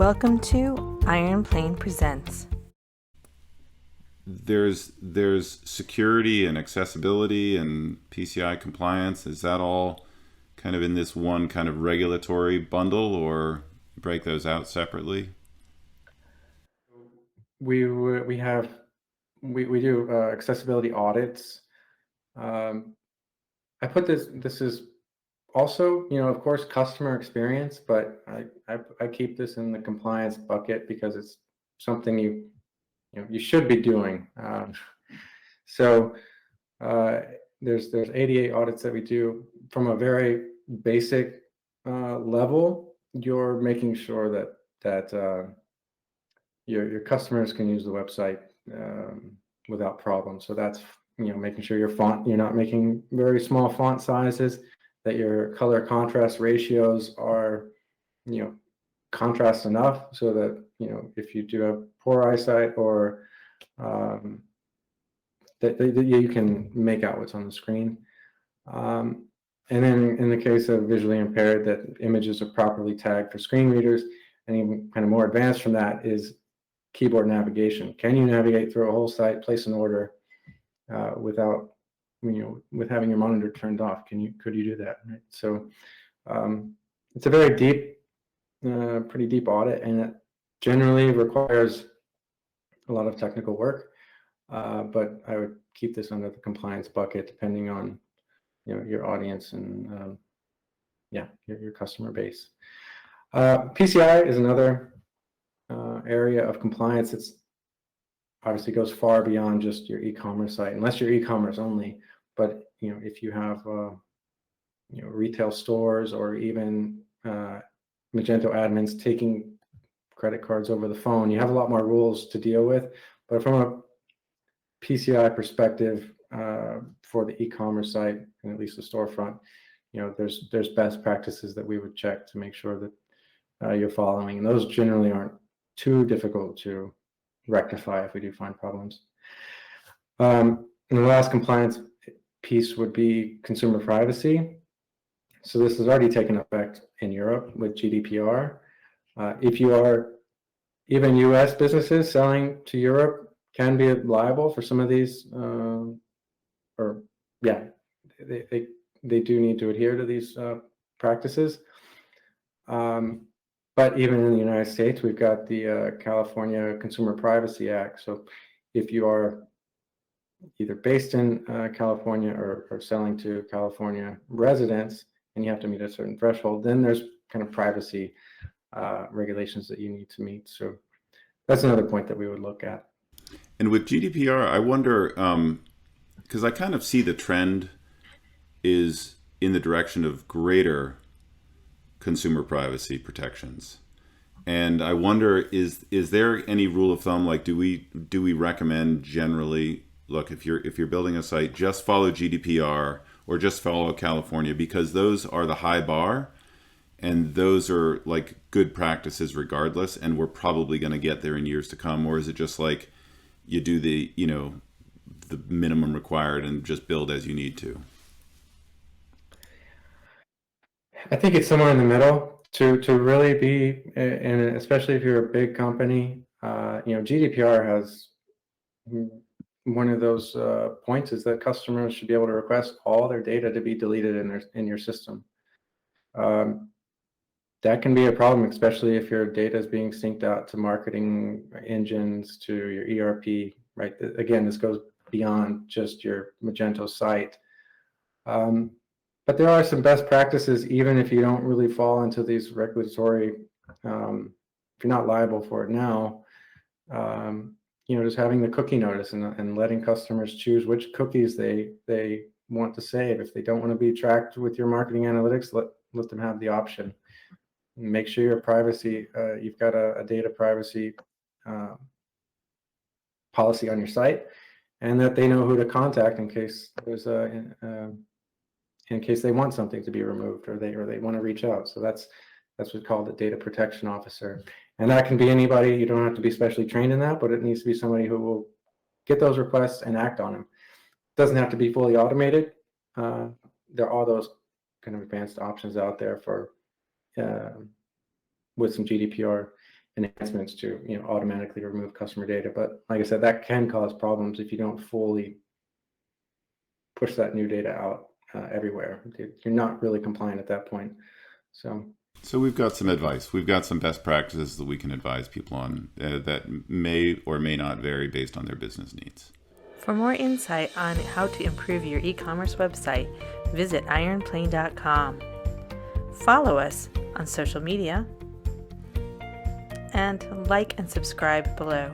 Welcome to IronPlane Presents. There's security and accessibility and PCI compliance. Is that all kind of in this one kind of regulatory bundle, or break those out separately? We do accessibility audits. I put this is also, of course, customer experience, but I keep this in the compliance bucket because it's something you should be doing. So there's ADA audits that we do from a very basic level. You're making sure that your customers can use the website without problem. So that's making sure you're not making very small font sizes, that your color contrast ratios are contrast enough so that if you do have poor eyesight or that you can make out what's on the screen. And then in the case of visually impaired, that images are properly tagged for screen readers. And even kind of more advanced from that is keyboard navigation. Can you navigate through a whole site, place an order without, with having your monitor turned off? Could you do that? Right? So it's a very deep, pretty deep audit, and it generally requires a lot of technical work. But I would keep this under the compliance bucket, depending on your audience and your customer base. PCI is another area of compliance. It's obviously goes far beyond just your e-commerce site, unless you're e-commerce only. But if you have retail stores or even Magento admins taking credit cards over the phone, you have a lot more rules to deal with. But from a PCI perspective, for the e-commerce site, and at least the storefront, there's best practices that we would check to make sure that you're following, and those generally aren't too difficult to rectify if we do find problems. And the last compliance piece would be consumer privacy. So this has already taken effect in Europe with GDPR. If you are, even US businesses selling to Europe can be liable for some of these, they do need to adhere to these practices. But even in the United States, we've got the California Consumer Privacy Act. So if you are either based in California or selling to California residents, and you have to meet a certain threshold, then there's kind of privacy regulations that you need to meet. So that's another point that we would look at. And with GDPR, I wonder, because I kind of see the trend is in the direction of greater consumer privacy protections. And I wonder, is there any rule of thumb, like do we recommend generally, look, if you're building a site, just follow GDPR or just follow California, because those are the high bar and those are like good practices regardless, and we're probably going to get there in years to come? Or is it just like you do the minimum required and just build as you need to? I think it's somewhere in the middle to really be, and especially if you're a big company, GDPR has one of those points is that customers should be able to request all their data to be deleted in your system. That can be a problem, especially if your data is being synced out to marketing engines, to your ERP, right? Again, this goes beyond just your Magento site. But there are some best practices, even if you don't really fall into these regulatory, if you're not liable for it now, just having the cookie notice and letting customers choose which cookies they want to save. If they don't want to be tracked with your marketing analytics, let them have the option. Make sure your privacy, you've got a data privacy policy on your site, and that they know who to contact in case there's in case they want something to be removed or they want to reach out. So that's what's called a data protection officer. And that can be anybody. You don't have to be specially trained in that, but it needs to be somebody who will get those requests and act on them. It doesn't have to be fully automated. There are all those kind of advanced options out there for with some GDPR enhancements to automatically remove customer data. But like I said, that can cause problems if you don't fully push that new data out everywhere. You're not really compliant at that point. So we've got some advice. We've got some best practices that we can advise people on that may or may not vary based on their business needs. For more insight on how to improve your e-commerce website, visit ironplane.com. Follow us on social media and like and subscribe below.